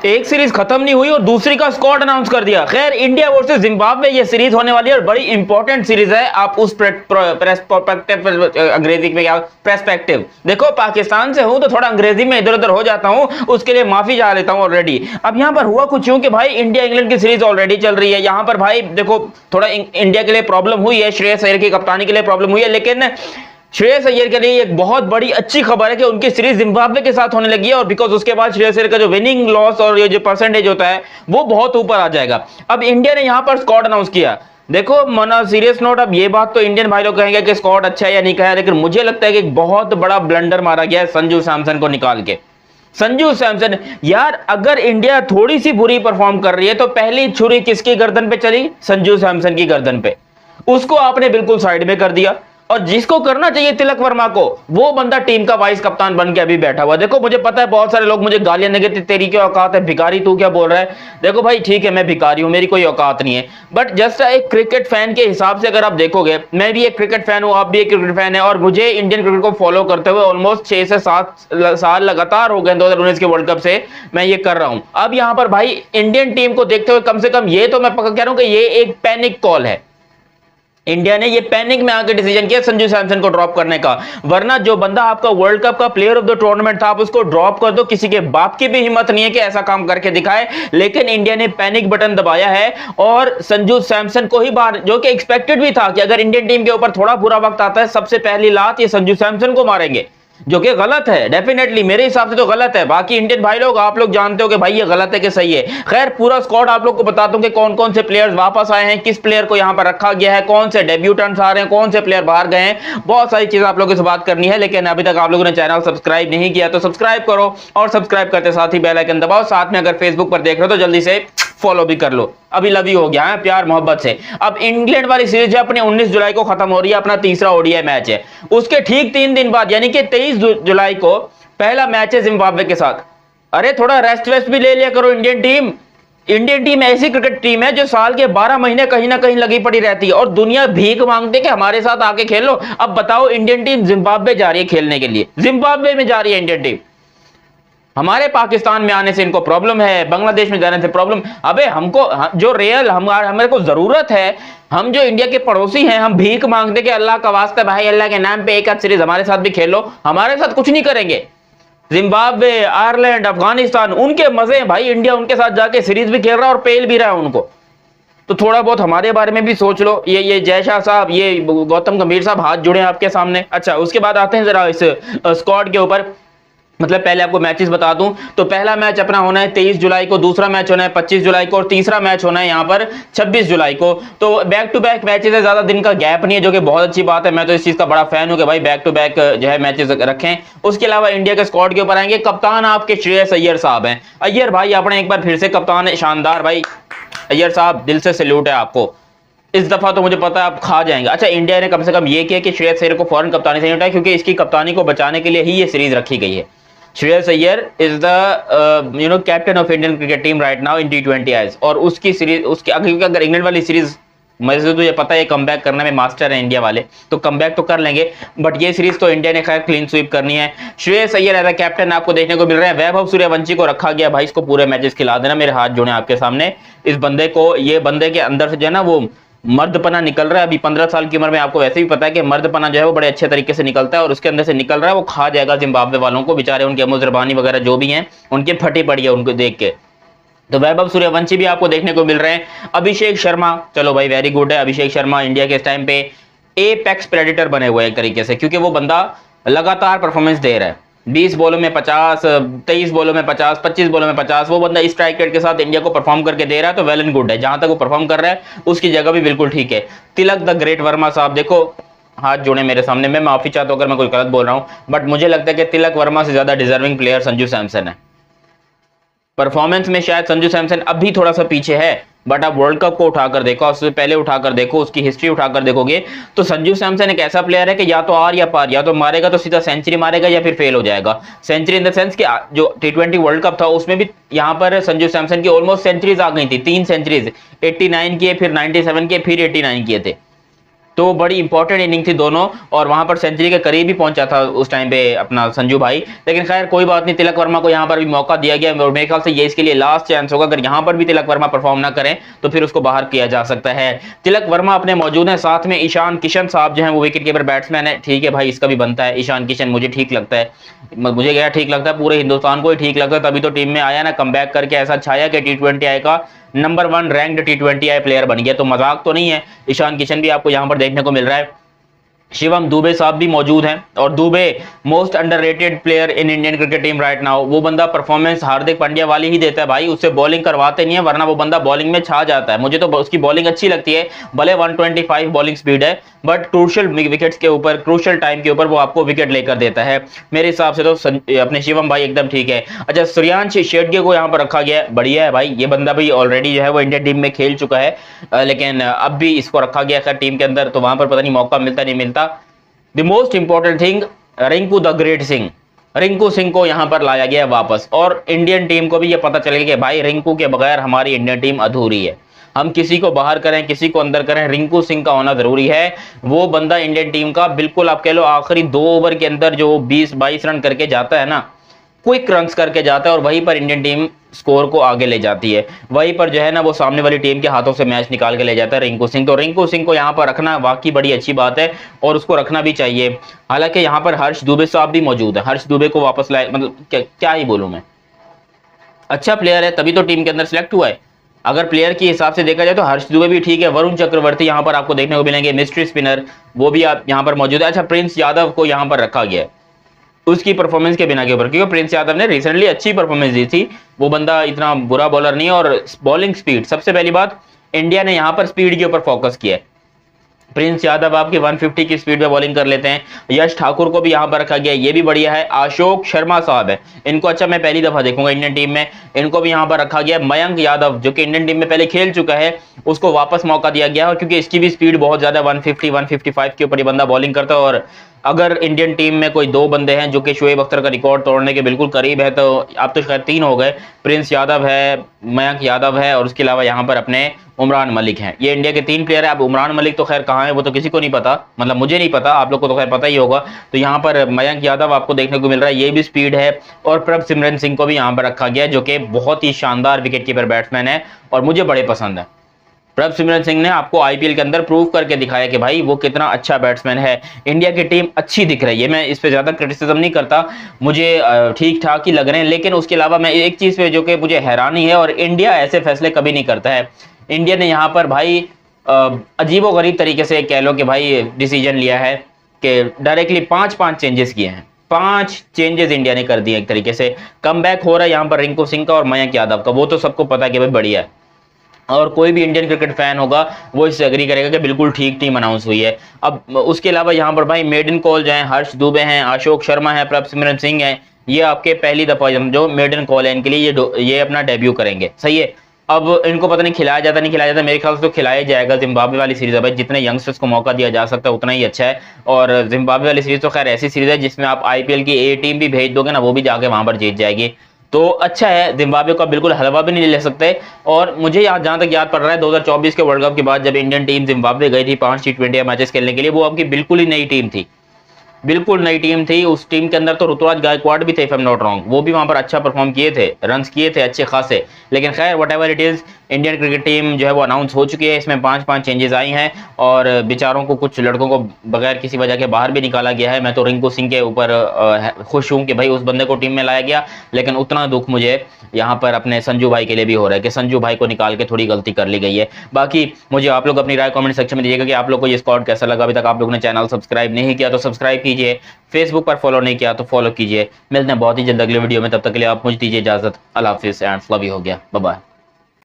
एक सीरीज खत्म नहीं हुई और दूसरी का स्क्वाड अनाउंस कर दिया। खैर, इंडिया वर्सेस जिम्बाब्वे ये सीरीज होने वाली है और बड़ी इंपॉर्टेंट सीरीज है। आप उस अंग्रेजी में क्या पर्सपेक्टिव देखो, पाकिस्तान से हूं तो थोड़ा अंग्रेजी में इधर उधर हो जाता हूं, उसके लिए माफी चाह लेता हूं ऑलरेडी। अब यहां पर हुआ कुछ यूं कि भाई इंडिया इंग्लैंड की सीरीज ऑलरेडी चल रही है। यहां पर भाई देखो थोड़ा इंडिया के लिए प्रॉब्लम हुई है, श्रेयस अय्यर की कप्तानी के लिए प्रॉब्लम हुई है, लेकिन श्रेयस अय्यर के लिए एक बहुत बड़ी अच्छी खबर है कि उनकी सीरीज जिम्बाब्वे के साथ होने लगी है और बिकॉज उसके बाद श्रेयस अय्यर का जो विनिंग लॉस और ये जो परसेंटेज होता है वो बहुत ऊपर आ जाएगा। अब इंडिया ने यहां पर स्क्वाड अनाउंस किया। देखो मना सीरियस नोट, अब ये बात तो इंडियन भाई लोग कहेंगे कि स्क्वाड अच्छा है या नहीं कहा, लेकिन मुझे लगता है कि एक बहुत बड़ा ब्लंडर मारा गया है संजू सैमसन को निकाल के। संजू सैमसन यार, अगर इंडिया थोड़ी सी बुरी परफॉर्म कर रही है तो पहली छुरी किसकी गर्दन पे चली? संजू सैमसन की गर्दन पे। उसको आपने बिल्कुल साइड में कर दिया और जिसको करना चाहिए तिलक वर्मा को, वो बंदा टीम का वाइस कप्तान बन के अभी बैठा हुआ। देखो मुझे पता है बहुत सारे लोग मुझे गालियां देंगे, तेरी क्या औकात है भिखारी, तू क्या बोल रहा है। देखो भाई ठीक है, मैं भिखारी हूं, मेरी कोई औकात नहीं है, बट जस्ट एक क्रिकेट फैन के हिसाब से अगर आप देखोगे, मैं भी एक क्रिकेट फैन हूं, आप भी एक क्रिकेट फैन है और मुझे इंडियन क्रिकेट को फॉलो करते हुए ऑलमोस्ट 6 से 7 साल लगातार हो गए 2019 के वर्ल्ड कप से मैं ये कर रहा हूं। अब यहां पर भाई इंडियन टीम को देखते हुए कम से कम ये तो मैं पक्का कह रहा हूं कि ये एक पैनिक कॉल है। इंडिया ने ये पैनिक में आके डिसीजन किया संजू सैमसन को ड्रॉप करने का, वरना जो बंदा आपका वर्ल्ड कप का प्लेयर ऑफ द टूर्नामेंट था आप उसको ड्रॉप कर दो, किसी के बाप की भी हिम्मत नहीं है कि ऐसा काम करके दिखाए। लेकिन इंडिया ने पैनिक बटन दबाया है और संजू सैमसन को ही बाहर, जो कि एक्सपेक्टेड भी था कि अगर इंडियन टीम के ऊपर थोड़ा बुरा वक्त आता है सबसे पहली लात ये संजू सैमसन को मारेंगे, जो कि गलत है, डेफिनेटली मेरे हिसाब से तो गलत है। बाकी इंडियन भाई लोग आप लोग जानते हो कि भाई ये गलत है कि सही है। खैर पूरा स्क्वाड आप लोग को बताता हूं कि कौन कौन से प्लेयर्स वापस आए हैं, किस प्लेयर को यहां पर रखा गया है, कौन से डेब्यूटेंट्स आ रहे हैं, कौन से प्लेयर बाहर गए हैं, बहुत सारी चीजें आप लोगों से बात करनी है। लेकिन अभी तक आप लोगों ने चैनल सब्सक्राइब नहीं किया तो सब्सक्राइब करो और सब्सक्राइब करते साथ ही बेल आइकन दबाओ। साथ में अगर फेसबुक पर देख रहे हो तो जल्दी से फॉलो भी कर लो, अभी लव यू हो गया है प्यार मोहब्बत से। अब इंग्लैंड वाली सीरीज है अपनी 19 जुलाई को खत्म हो रही है, अपना तीसरा ओडीआई मैच है। उसके ठीक 3 दिन बाद यानी कि 23 जुलाई को पहला मैच है जिम्बाब्वे के साथ। अरे थोड़ा रेस्ट वेस्ट भी ले लिया करो इंडियन टीम। इंडियन टीम ऐसी क्रिकेट टीम है जो साल के 12 महीने कहीं ना कहीं लगी पड़ी रहती है और दुनिया भीख मांगती है कि हमारे साथ आके खेलो। अब बताओ इंडियन टीम जिम्बाब्वे जा रही है खेलने के लिए, जिम्बाब्वे में जा रही है इंडियन टीम। हमारे पाकिस्तान में आने से इनको प्रॉब्लम है, बांग्लादेश में जाने से प्रॉब्लम। अबे हमको जो रियल हमारे को जरूरत है, हम जो इंडिया के पड़ोसी हैं, हम भीख मांगते कि अल्लाह का वास्ता भाई अल्लाह के नाम पे एक आध सीरीज हमारे साथ भी खेलो। हमारे साथ कुछ नहीं करेंगे। जिम्बाब्वे, आयरलैंड, अफगानिस्तान उनके मजे हैं भाई, इंडिया उनके साथ जाके सीरीज भी खेल रहा है और पेल भी रहा है उनको। तो थोड़ा बहुत हमारे बारे में भी सोच लो। ये जय शाह साहब, ये गौतम गंभीर साहब हाथ जुड़े हैं आपके सामने। अच्छा उसके बाद आते हैं जरा इस स्क्वाड के ऊपर। मतलब पहले आपको मैचेस बता दूं तो पहला मैच अपना होना है 23 जुलाई को, दूसरा मैच होना है 25 जुलाई को और तीसरा मैच होना है यहां पर 26 जुलाई को। तो बैक टू बैक मैचेस है, ज्यादा दिन का गैप नहीं है, जो कि बहुत अच्छी बात है। मैं तो इस चीज का बड़ा फैन हूं कि भाई बैक टू बैक जो है मैचेस रखें। उसके अलावा इंडिया के स्क्वाड के ऊपर आएंगे। कप्तान आपके श्रेयस अय्यर साहब हैं। अय्यर भाई आपने एक बार फिर से कप्तान है, शानदार भाई अय्यर साहब, दिल से सैल्यूट है आपको। इस दफा तो मुझे पता है आप खा जाएंगे। अच्छा इंडिया ने कम से कम ये किया कि श्रेयस अय्यर को फौरन कप्तानी से नहीं उठाया, क्योंकि इसकी कप्तानी को बचाने के लिए ही ये सीरीज रखी गई है। Shreyas Iyer is the captain of Indian cricket team right now in T20 eyes. और उसकी सीरीज उसकी अगर इंग्लैंड वाली सीरीज, मुझे तो ये पता है कमबैक करने में मास्टर है इंडिया वाले, तो कमबैक तो कर लेंगे, बट ये सीरीज तो इंडिया ने खैर क्लीन स्वीप करनी है। Shreyas Iyer as a captain आपको देखने को मिल रहा है। वैभव सूर्यवंशी को रखा गया, भाई इसको पूरे मैचेस खिला देना, मेरे हाथ जोड़े आपके सामने। इस बंदे को, ये बंदे के अंदर से जो है ना वो मर्दपना निकल रहा है। अभी 15 साल की उम्र में आपको वैसे भी पता है कि मर्दपना जो है वो बड़े अच्छे तरीके से निकलता है और उसके अंदर से निकल रहा है। वो खा जाएगा जिम्बाब्वे वालों को, बेचारे उनके अमो ज़रबानी वगैरह जो भी हैं उनकी फटी पड़ी है उनको देख के। तो वैभव सूर्यवंशी भी आपको देखने को मिल रहे हैं। अभिषेक शर्मा, चलो भाई वेरी गुड है। अभिषेक शर्मा इंडिया के इस टाइम पे एपेक्स प्रेडिटर बने हुए हैं एक तरीके से, क्योंकि वो बंदा लगातार परफॉर्मेंस दे रहा है। 20 बॉलों में 50, 23 बॉलों में 50, 25 बॉलों में 50, वो बंदा इस स्ट्राइक रेट के साथ इंडिया को परफॉर्म करके दे रहा है, तो वेल एंड गुड है। जहां तक वो परफॉर्म कर रहा है उसकी जगह भी बिल्कुल ठीक है। तिलक द ग्रेट वर्मा साहब, देखो हाथ जोड़े मेरे सामने, मैं माफी चाहता हूं अगर मैं कोई गलत बोल रहा हूं, बट मुझे लगता है कि तिलक वर्मा से ज्यादा डिजर्विंग प्लेयर संजू सैमसन है। परफॉर्मेंस में शायद संजू सैमसन अब भी थोड़ा सा पीछे है, बट आप वर्ल्ड कप को उठाकर देखो, उससे पहले उठाकर देखो, उसकी हिस्ट्री उठाकर देखोगे तो संजू सैमसन एक ऐसा प्लेयर है कि या तो आर या पार, या तो मारेगा तो सीधा सेंचुरी मारेगा या फिर फेल हो जाएगा। सेंचुरी इन द सेंस कि जो T20 वर्ल्ड कप था उसमें भी यहाँ पर संजू सैमसन की ऑलमोस्ट सेंचुरीज आ गई थी, 3 सेंचुरीज, 89 किए, फिर 97 किए, फिर 89 किए थे। तो बड़ी इंपॉर्टेंट इनिंग थी दोनों, और वहां पर सेंचुरी के करीब ही पहुंचा था उस टाइम पे अपना संजू भाई। लेकिन खैर कोई बात नहीं, तिलक वर्मा को यहाँ पर भी मौका दिया गया और मेरे ख्याल से ये इसके लिए लास्ट चांस होगा। अगर यहाँ पर भी तिलक वर्मा परफॉर्म ना करें तो फिर उसको बाहर किया जा सकता है। तिलक वर्मा अपने मौजूद हैं, साथ में ईशान किशन साहब जो है वो विकेट कीपर बैट्समैन है। ठीक है भाई, इसका भी बनता है। ईशान किशन मुझे ठीक लगता है, मुझे क्या ठीक लगता है, पूरे हिंदुस्तान को ही ठीक लगता है, तभी तो टीम में आया ना, कमबैक करके ऐसा छाया कि T20 आई का नंबर 1 रैंक्ड T20 आई प्लेयर बन गया। तो मजाक तो नहीं है, ईशान किशन भी आपको यहाँ पर देखने को मिल रहा है। शिवम दुबे साहब भी मौजूद हैं, और Dubey most underrated player in Indian cricket team right now. वो बंदा परफॉर्मेंस हार्दिक पांड्या वाली ही देता है भाई, उससे बॉलिंग करवाते नहीं है, वरना वो बंदा बॉलिंग में छा जाता है। मुझे तो उसकी बॉलिंग अच्छी लगती है, भले 125 बॉलिंग स्पीड है, बट क्रूशियल विकेट्स के ऊपर, क्रूशियल टाइम के ऊपर वो आपको विकेट लेकर देता है। मेरे हिसाब से तो अपने शिवम भाई एकदम ठीक है। अच्छा, सूर्यांश शेट्टी को यहाँ पर रखा गया है, बढ़िया है भाई, ये बंदा भी ऑलरेडी जो है वो इंडियन टीम में खेल चुका है, लेकिन अब भी इसको रखा गया है टीम के अंदर, तो वहां पर पता नहीं मौका मिलता नहीं मिलता। The most important thing, Rinku the great Singh, Rinku Singh को यहां पर लाया गया है वापस, और इंडियन टीम को भी यह पता चलेगा कि भाई रिंकू के बगैर हमारी इंडियन टीम अधूरी है। हम किसी को बाहर करें, किसी को अंदर करें, रिंकू सिंह का होना जरूरी है। वो बंदा इंडियन टीम का बिल्कुल, आप कह लो आखिरी 2 ओवर के अंदर जो 20-22 रन करके जाता है ना, क्विक रन्स करके जाता है, और वहीं पर इंडियन टीम स्कोर को आगे ले जाती है, वहीं पर जो है ना वो सामने वाली टीम के हाथों से मैच निकाल के ले जाता है रिंकू सिंह। तो रिंकू सिंह को यहाँ पर रखना वाकई बड़ी अच्छी बात है, और उसको रखना भी चाहिए। हालांकि यहाँ पर हर्ष दुबे साहब भी मौजूद है, हर्ष दुबे को वापस लाए, मतलब क्या ही बोलूं मैं, अच्छा प्लेयर है, तभी तो टीम के अंदर सिलेक्ट हुआ है। अगर प्लेयर के हिसाब से देखा जाए तो हर्ष दुबे भी ठीक है। वरुण चक्रवर्ती यहाँ पर आपको देखने को मिलेंगे, मिस्ट्री स्पिनर, वो भी आप यहाँ पर मौजूद है। अच्छा, प्रिंस यादव को यहाँ पर रखा गया है उसकी परफॉर्मेंस के बिना के ऊपर, क्योंकि प्रिंस यादव ने रिसेंटली अच्छी परफॉर्मेंस दी थी, वो बंदा इतना बुरा बॉलर नहीं है। और बॉलिंग स्पीड, सबसे पहली बात, इंडिया ने यहाँ पर स्पीड के ऊपर फोकस किया है। प्रिंस यादव आपकी 150 की स्पीड पे बॉलिंग कर लेते हैं। यश ठाकुर को भी यहाँ पर रखा गया, ये भी बढ़िया है। अशोक शर्मा साहब है, इनको अच्छा मैं पहली दफा देखूंगा इंडियन टीम में, इनको भी यहाँ पर रखा गया। मयंक यादव जो कि इंडियन टीम में पहले खेल चुका है, उसको वापस मौका दिया गया, और क्योंकि इसकी भी स्पीड बहुत ज्यादा 150-155 के ऊपर ये बंदा बॉलिंग करता है। और अगर इंडियन टीम में कोई 2 बंदे हैं जो कि शोएब अख्तर का रिकॉर्ड तोड़ने के बिल्कुल करीब है, तो अब तो शायद 3 हो गए, प्रिंस यादव है, मयंक यादव है, और उसके अलावा यहाँ पर अपने उमरान मलिक हैं। ये इंडिया के 3 प्लेयर है। अब उमरान मलिक तो खैर कहाँ है वो तो किसी को नहीं पता, मतलब मुझे नहीं पता, आप लोग को तो खैर पता ही होगा। तो यहाँ पर मयंक यादव आपको देखने को मिल रहा है, ये भी स्पीड है। और प्रभसिमरन सिंह को भी यहाँ पर रखा गया, जो कि बहुत ही शानदार विकेट कीपर बैट्समैन है और मुझे बड़े पसंद है। प्रभसिमरन सिंह ने आपको आईपीएल के अंदर प्रूव करके दिखाया कि भाई वो कितना अच्छा बैट्समैन है। इंडिया की टीम अच्छी दिख रही है, मैं इस पे ज्यादा क्रिटिसिज्म नहीं करता, मुझे ठीक ठाक ही लग रहे हैं। लेकिन उसके अलावा मैं एक चीज पे जो कि मुझे हैरानी है, और इंडिया ऐसे फैसले कभी नहीं करता है, इंडिया ने यहाँ पर भाई अजीबोगरीब तरीके से कह लो कि भाई डिसीजन लिया है कि डायरेक्टली 5 चेंजेस किए हैं। 5 चेंजेस इंडिया ने कर दिए एक तरीके से। कम बैक हो रहा है यहाँ पर रिंकू सिंह का और मयंक यादव का, वो तो सबको पता है कि भाई बढ़िया है, और कोई भी इंडियन क्रिकेट फैन होगा वो इससे एग्री करेगा कि बिल्कुल ठीक टीम अनाउंस हुई है। अब उसके अलावा यहाँ पर भाई मेडन कॉल जो है, हर्ष दुबे हैं, अशोक शर्मा है, प्रभसिमरन सिंह है, ये आपके पहली दफा जो मेडन कॉल है इनके लिए, ये अपना डेब्यू करेंगे, सही है। अब इनको पता नहीं खिलाया जाता नहीं खिलाया जाता, मेरे ख्याल से तो खिलाया जाएगा। जिम्बाब्वे वाली सीरीज है भाई, जितने यंगस्टर्स को मौका दिया जा सकता है उतना ही अच्छा है। और जिम्बाब्वे वाली सीरीज तो खैर ऐसी सीरीज है जिसमें आप आईपीएल की ए टीम भी भेज दोगे ना, वो भी जाके वहां पर जीत जाएगी, तो अच्छा है। जिम्बाब्वे का बिल्कुल हलवा भी नहीं ले सकते। और मुझे जहां तक याद पड़ रहा है 2024 के वर्ल्ड कप के बाद जब इंडियन टीम जिम्बाब्वे गई थी 5 T20 मैचेस खेलने के लिए, वो आपकी बिल्कुल ही नई टीम थी, बिल्कुल नई टीम थी। उस टीम के अंदर तो ऋतुराज गायकवाड़ भी थे, if I am not wrong, वो भी वहां पर अच्छा परफॉर्म किए थे, रन्स किए थे अच्छे खासे। लेकिन खैर what ever it is, Indian cricket team जो है वो अनाउंस हो चुकी है, इसमें 5 चेंजेस आई हैं, और बेचारों को, कुछ लड़कों को बगैर किसी वजह के बाहर भी निकाला गया है। मैं तो रिंकू सिंह के ऊपर खुश हूं कि भाई उस बंदे को टीम में लाया गया, लेकिन उतना दुख मुझे यहाँ पर अपने संजू भाई के लिए भी हो रहा है कि संजू भाई को निकाल के थोड़ी गलती कर ली गई है। बाकी मुझे आप लोग अपनी राय कमेंट सेक्शन में दीजिएगा कि आप लोग को ये स्क्वाड कैसा लगा। अभी तक आप लोगों ने चैनल सब्सक्राइब नहीं किया तो सब्सक्राइब कीजिए, फेसबुक पर फॉलो नहीं किया तो फॉलो कीजिए। मिलते हैं बहुत ही जल्द अगले वीडियो में, तब तक के लिए आप मुझे दीजिए इजाजत। अल्लाह हाफिज़ एंड लव यू हो गया, बाय बाय।